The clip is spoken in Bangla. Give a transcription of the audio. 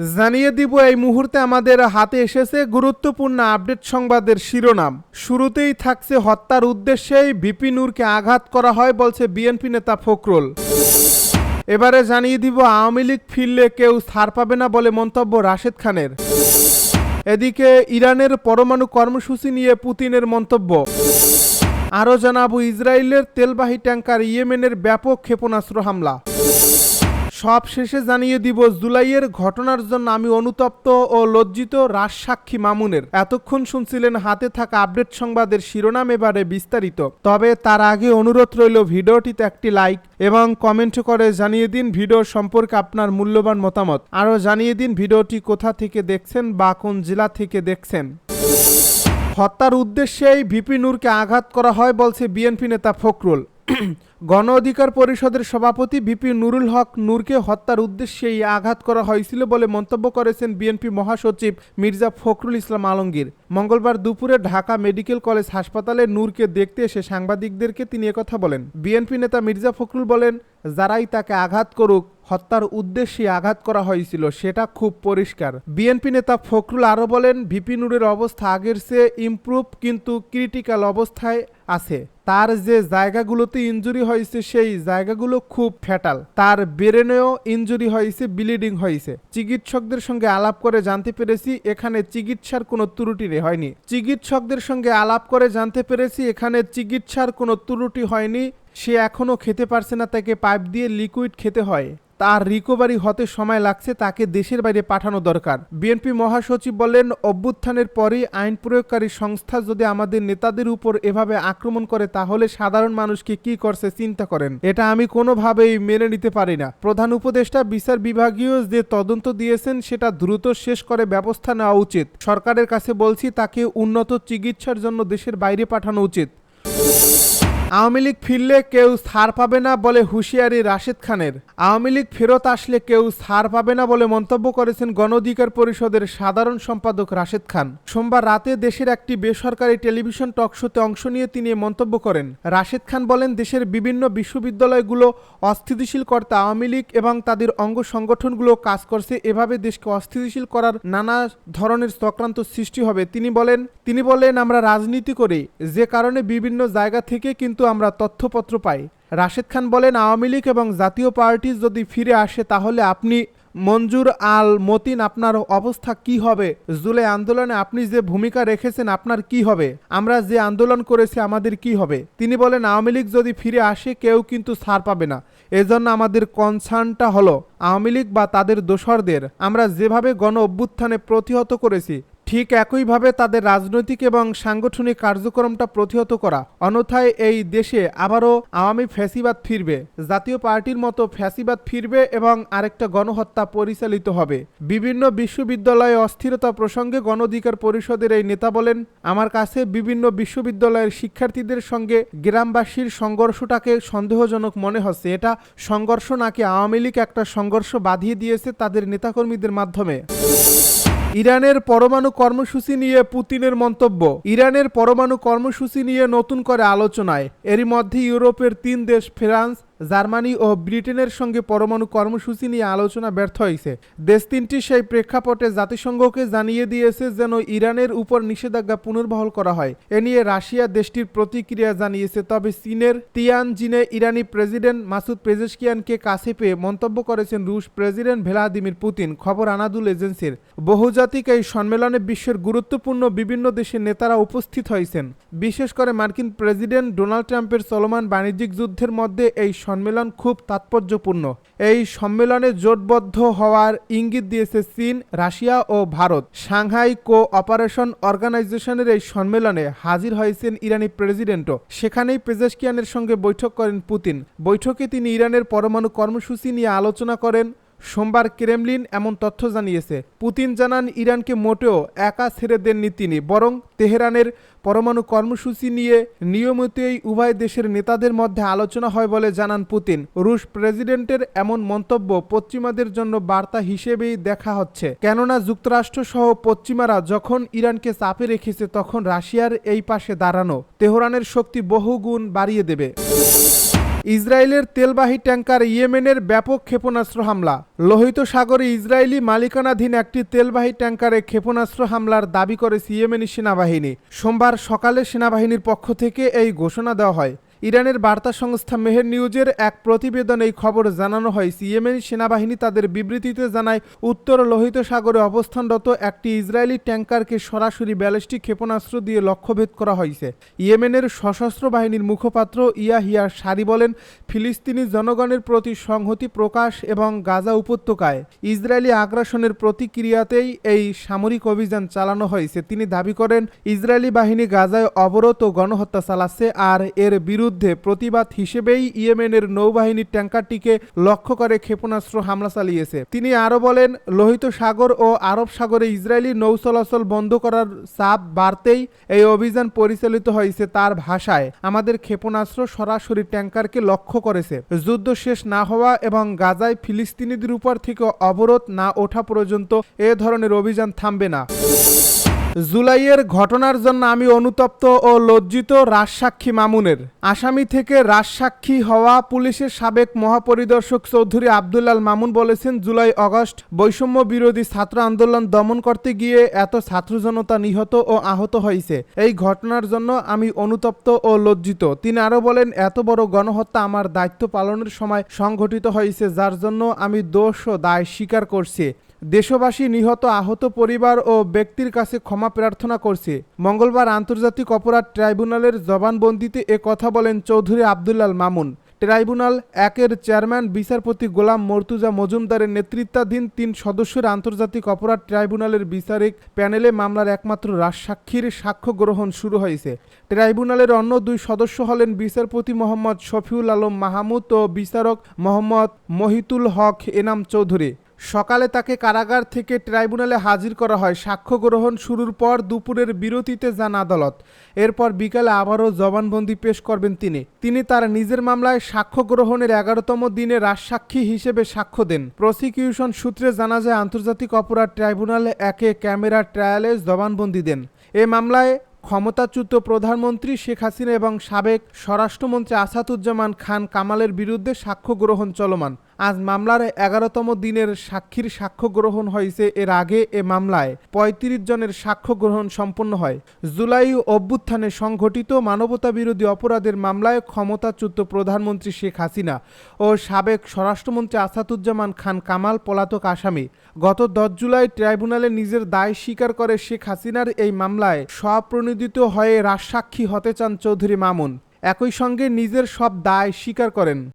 জানিয়ে দিব এই মুহূর্তে আমাদের হাতে এসেছে গুরুত্বপূর্ণ আপডেট সংবাদের শিরোনাম। শুরুতেই থাকছে হত্যার উদ্দেশ্যেই ভিপি নূরকে আঘাত করা হয় বলছে বিএনপি নেতা ফখরুল। এবারে জানিয়ে দিব আওয়ামী লীগ ফিরলে কেউ ছাড় পাবে না বলে মন্তব্য রাশেদ খানের। এদিকে ইরানের পরমাণু কর্মসূচি নিয়ে পুতিনের মন্তব্য। আরও জানাবো ইসরায়েলের তেলবাহী ট্যাঙ্কার ইয়েমেনের ব্যাপক ক্ষেপণাস্ত্র হামলা। সব শেষে জানিয়ে দিব জুলাইয়ের ঘটনার জন্য আমি অনুতপ্ত ও লজ্জিত রাজসাক্ষী মামুনের। এতক্ষণ শুনছিলেন হাতে থাকা আপডেট সংবাদের শিরোনাম, এবারে বিস্তারিত। তবে তার আগে অনুরোধ রইল ভিডিওটিতে একটি লাইক এবং কমেন্ট করে জানিয়ে দিন ভিডিও সম্পর্কে আপনার মূল্যবান মতামত। আরও জানিয়ে দিন ভিডিওটি কোথা থেকে দেখছেন বা কোন জেলা থেকে দেখছেন। হত্যার উদ্দেশ্যেই ভিপি নূরকে আঘাত করা হয় বলছে বিএনপি নেতা ফখরুল। গণ অধিকার পরিষদের সভাপতি ভিপি নুরুল হক নূরকে হত্যার উদ্দেশ্যেই আঘাত করা হয়েছিল বলে মন্তব্য করেছেন বিএনপি মহাসচিব মির্জা ফখরুল ইসলাম আলমগীর। মঙ্গলবার দুপুরে ঢাকা মেডিকেল কলেজ হাসপাতালে নূরকে দেখতে এসে সাংবাদিকদেরকে তিনি একথা বলেন। বিএনপি নেতা মির্জা ফখরুল বলেন, যারাই তাকে আঘাত করুক, হত্যার উদ্দেশ্যে আঘাত করা হয়েছিল সেটা খুব পরিষ্কার। বিএনপি নেতা ফখরুল আরও বলেন, ভিপি নূরের অবস্থা আগের চেয়ে ইমপ্রুভ, কিন্তু ক্রিটিক্যাল অবস্থায় আছে। তার যে জায়গাগুলোতে ইনজুরি হয়েছে সেই জায়গাগুলো খুব ফ্যাটাল। তার ব্রেনেও ইনজুরি হয়েছে, ব্লিডিং হয়েছে। চিকিৎসকদের সঙ্গে আলাপ করে জানতে পেরেছি এখানে চিকিৎসার কোনো ত্রুটি হয়নি। কোনো ত্রুটি হয়নি। সে এখনও খেতে পারছে না, তাকে পাইপ দিয়ে লিকুইড খেতে হয়। তার রিকভারি হতে সময় লাগছে, তাকে দেশের বাইরে পাঠানো দরকার। বিএনপি মহাসচিব বলেন, অভ্যুত্থানের পরই আইন প্রয়োগকারী সংস্থা যদি আমাদের নেতাদের উপর এভাবে আক্রমণ করে তাহলে সাধারণ মানুষকে কি করছে চিন্তা করেন। এটা আমি কোনোভাবেই মেনে নিতে পারি না। প্রধান উপদেষ্টা বিচার বিভাগীয় যে তদন্ত দিয়েছেন সেটা দ্রুত শেষ করে ব্যবস্থা নেওয়া উচিত। সরকারের কাছে বলছি, তাকে উন্নত চিকিৎসার জন্য দেশের বাইরে পাঠানো উচিত। আওয়ামী লীগ ফিরলে কেউ ছাড় পাবে না বলে হুঁশিয়ারি রাশেদ খানের। আওয়ামী লীগ ফেরত আসলে কেউ ছাড় পাবে না বলে মন্তব্য করেছেন গণ অধিকার পরিষদের সাধারণ সম্পাদক রাশেদ খান। সোমবার রাতে দেশের একটি বেসরকারি টেলিভিশন টকশোতে অংশ নিয়ে তিনি মন্তব্য করেন। রাশেদ খান বলেন, দেশের বিভিন্ন বিশ্ববিদ্যালয়গুলো অস্থিতিশীল করতে আওয়ামী লীগ এবং তাদের অঙ্গ সংগঠনগুলো কাজ করছে। এভাবে দেশকে অস্থিতিশীল করার নানা ধরনের চক্রান্ত সৃষ্টি হবে। তিনি বলেন আমরা রাজনীতি করি, যে কারণে বিভিন্ন জায়গা থেকে কিন্তু আমরা তথ্যপত্র পাই। রাশেদ খান বলেন, আওয়ামী লীগ এবং জাতীয় পার্টি যদি ফিরে আসে তাহলে আপনি মঞ্জুর আল মতিন, আপনার অবস্থা কি হবে? জুলাই আন্দোলনে আপনি যে ভূমিকা রেখেছেন আপনার কি হবে? আমরা যে আন্দোলন করেছি আমাদের কি হবে? তিনি বলেন, আওয়ামী লীগ যদি ফিরে আসে কেউ কিন্তু ছাড় পাবে না। এজন্য আমাদের কনসার্নটা হলো আওয়ামী লীগ বা তাদের দোসরদের আমরা যেভাবে গণ অভ্যুত্থানে প্রতিহত করেছি ঠিক একইভাবে তাদের রাজনৈতিক এবং সাংগঠনিক কার্যক্রমটা প্রতিহত করা। অন্যথায় এই দেশে আবারও আওয়ামী ফ্যাসিবাদ ফিরবে, জাতীয় পার্টির মতো ফ্যাসিবাদ ফিরবে এবং আরেকটা গণহত্যা পরিচালিত হবে। বিভিন্ন বিশ্ববিদ্যালয়ে অস্থিরতা প্রসঙ্গে গণ অধিকার পরিষদের এই নেতা বলেন, আমার কাছে বিভিন্ন বিশ্ববিদ্যালয়ের শিক্ষার্থীদের সঙ্গে গ্রামবাসীর সংঘর্ষটাকে সন্দেহজনক মনে হচ্ছে। এটা সংঘর্ষ নাকি আওয়ামী লীগ একটা সংঘর্ষ বাঁধিয়ে দিয়েছে তাদের নেতাকর্মীদের মাধ্যমে। ইরানের পরমাণু কর্মসূচি নিয়ে পুতিনের মন্তব্য। ইরানের পরমাণু কর্মসূচি নিয়ে নতুন করে আলোচনায়। এরই মধ্যে ইউরোপের 3 দেশ ফ্রান্স, জার্মানি ও ব্রিটেনের সঙ্গে পরমাণু কর্মসূচি নিয়ে আলোচনা ব্যর্থ হয়েছে। দেশ তিনটি সেই প্রেক্ষাপটে জাতিসংঘকে জানিয়ে দিয়েছে যেন ইরানের উপর নিষেধাজ্ঞা পুনর্বহাল করা হয়। এ নিয়ে রাশিয়া দেশটির প্রতিক্রিয়া জানিয়েছে। তবে চীনের তিয়ানজিনে ইরানি প্রেসিডেন্ট মাসুদ পেজেশকিয়ানকে কাছে পেয়ে মন্তব্য করেছেন রুশ প্রেসিডেন্ট ভ্লাদিমির পুতিন। খবর আনাদুল এজেন্সির। বহুজাতিক এই সম্মেলনে বিশ্বের গুরুত্বপূর্ণ বিভিন্ন দেশের নেতারা উপস্থিত হয়েছেন। বিশেষ করে মার্কিন প্রেসিডেন্ট ডোনাল্ড ট্রাম্পের চলমান বাণিজ্যিক যুদ্ধের মধ্যে এই সম্মেলন খুব তাৎপর্যপূর্ণ। এই সম্মেলনে জোটবদ্ধ হওয়ার ইঙ্গিত দিয়েছে চীন, রাশিয়া ও ভারত। সাংহাই কো-অপারেশন অর্গানাইজেশনের এই সম্মেলনে হাজির হয়েছেন ইরানি প্রেসিডেন্টও। সেখানেই পেজেশকিয়ানের সঙ্গে বৈঠক করেন পুতিন। বৈঠকে তিনি ইরানের পরমাণু কর্মসূচি নিয়ে আলোচনা করেন। সোমবার ক্রেমলিন এমন তথ্য জানিয়েছে। পুতিন জানান, ইরানকে মোটেও একা ছেড়ে দেননি তিনি, বরং তেহরানের পরমাণু কর্মসূচি নিয়ে নিয়মিতই উভয় দেশের নেতাদের মধ্যে আলোচনা হয় বলে জানান পুতিন। রুশ প্রেসিডেন্টের এমন মন্তব্য পশ্চিমাদের জন্য বার্তা হিসেবেই দেখা হচ্ছে, কেননা যুক্তরাষ্ট্র সহ পশ্চিমারা যখন ইরানকে চাপে রেখেছে তখন রাশিয়ার এই পাশে দাঁড়ানো তেহরানের শক্তি বহুগুণ বাড়িয়ে দেবে। ইসরায়েলের তেলবাহী ট্যাঙ্কার ইয়েমেনের ব্যাপক ক্ষেপণাস্ত্র হামলা। লোহিত সাগরে ইসরায়েলি মালিকানাধীন একটি তেলবাহী ট্যাঙ্কারে ক্ষেপণাস্ত্র হামলার দাবি করেছে ইয়েমেনি সেনাবাহিনী। সোমবার সকালে সেনাবাহিনীর পক্ষ থেকে এই ঘোষণা দেওয়া হয়। ইরানের বার্তা সংস্থা মেহের নিউজের এক প্রতিবেদনে এই খবর জানানো হয়। ইয়েমেনি সেনাবাহিনী তাদের বিবৃতিতে জানায়, উত্তর লোহিত সাগরে অবস্থানরত একটি ইসরায়েলি ট্যাঙ্কারকে সরাসরি ব্যালিস্টিক ক্ষেপণাস্ত্র দিয়ে লক্ষ্যভেদ করা হয়েছে। ইয়েমেনের সশস্ত্র বাহিনীর মুখপাত্র ইয়াহিয়া সারি বলেন, ফিলিস্তিনি জনগণের প্রতি সংহতি প্রকাশ এবং গাজা উপত্যকায় ইসরায়েলি আগ্রাসনের প্রতিক্রিয়াতেই এই সামরিক অভিযান চালানো হয়েছে। তিনি দাবি করেন, ইসরায়েলি বাহিনী গাজায় অবরোধ ও গণহত্যা চালাচ্ছে, আর এর বিরুদ্ধে প্রতিবাদ হিসেবেই ইয়েমেনের নৌবাহিনীর ট্যাঙ্কারটিকে লক্ষ্য করে ক্ষেপণাস্ত্র হামলা চালিয়েছে। তিনি আরও বলেন, লোহিত সাগর ও আরব সাগরে ইসরায়েলি নৌ চলাচল বন্ধ করার চাপ বাড়তেই এই অভিযান পরিচালিত হয়েছে। তার ভাষায়, আমাদের ক্ষেপণাস্ত্র সরাসরি ট্যাঙ্কারকে লক্ষ্য করেছে। যুদ্ধ শেষ না হওয়া এবং গাজায় ফিলিস্তিনিদের উপর থেকে অবরোধ না ওঠা পর্যন্ত এ ধরনের অভিযান থামবে না। জুলাইয়ের ঘটনার জন্য আমি অনুতপ্ত ও লজ্জিত, রাজসাক্ষী মামুনের। আসামি থেকে রাজসাক্ষী হওয়া পুলিশের সাবেক মহাপরিদর্শক চৌধুরী আব্দুল্লাল মামুন বলেছেন, জুলাই আগস্ট বৈষম্য বিরোধী ছাত্র আন্দোলন দমন করতে গিয়ে এত ছাত্র জনতা নিহত ও আহত হয়েছে। এই ঘটনার জন্য আমি অনুতপ্ত ও লজ্জিত। তিনি আরও বলেন, এত বড় গণহত্যা আমার দায়িত্ব পালনের সময় সংঘটিত হয়েছে, যার জন্য আমি দোষ ও দায় স্বীকার করছি। দেশবাসী, নিহত আহত পরিবার ও ব্যক্তির কাছে ক্ষমা প্রার্থনা করছে। মঙ্গলবার আন্তর্জাতিক অপরাধ ট্রাইব্যুনালের জবানবন্দিতে এ কথা বলেন চৌধুরী আব্দুল্লাল মামুন। ট্রাইব্যুনাল একের চেয়ারম্যান বিচারপতি গোলাম মর্তুজা মজুমদারের নেতৃত্বাধীন ৩ সদস্যের আন্তর্জাতিক অপরাধ ট্রাইব্যুনালের বিচারিক প্যানেলে মামলার একমাত্র রাজসাক্ষীর সাক্ষ্য গ্রহণ শুরু হয়েছে। ট্রাইব্যুনালের অন্য 2 সদস্য হলেন বিচারপতি মোহাম্মদ শফিউল আলম মাহমুদ ও বিচারক মোহাম্মদ মহিতুল হক এনাম চৌধুরী। সকালে তাকে কারাগার থেকে ট্রাইব্যুনালে হাজির করা হয়। সাক্ষ্য গ্রহণ শুরুর পর দুপুরের বিরতিতে যান আদালত। এরপর বিকালে আবারও জবানবন্দি পেশ করবেন তিনি তার নিজের মামলায় সাক্ষ্য গ্রহণের 11তম দিনে রাজসাক্ষী হিসেবে সাক্ষ্য দেন। প্রসিকিউশন সূত্রে জানা যায়, আন্তর্জাতিক অপরাধ ট্রাইব্যুনালে একে ক্যামেরা ট্রায়ালে জবানবন্দি দেন। এ মামলায় ক্ষমতাচ্যুত প্রধানমন্ত্রী শেখ হাসিনা এবং সাবেক স্বরাষ্ট্রমন্ত্রী আসাদুজ্জামান খান কামালের বিরুদ্ধে সাক্ষ্য গ্রহণ চলমান। আজ মামলার 11তম দিনের সাক্ষীর সাক্ষ্য গ্রহণ হয়েছে। এর আগে এ মামলায় ৩৫ জনের সাক্ষ্য গ্রহণ সম্পন্ন হয়। জুলাই অভ্যুত্থানে সংঘটিত মানবতাবিরোধী অপরাধের মামলায় ক্ষমতাচ্যুত প্রধানমন্ত্রী শেখ হাসিনা ও সাবেক স্বরাষ্ট্রমন্ত্রী আসাদুজ্জামান খান কামাল পলাতক আসামি। গত 10 জুলাই ট্রাইব্যুনালে নিজের দায় স্বীকার করে শেখ হাসিনার এই মামলায় স্বপ্রণোদিত হয়ে রাজসাক্ষী হতে চান চৌধুরী মামুন। একই সঙ্গে নিজের সব দায় স্বীকার করেন।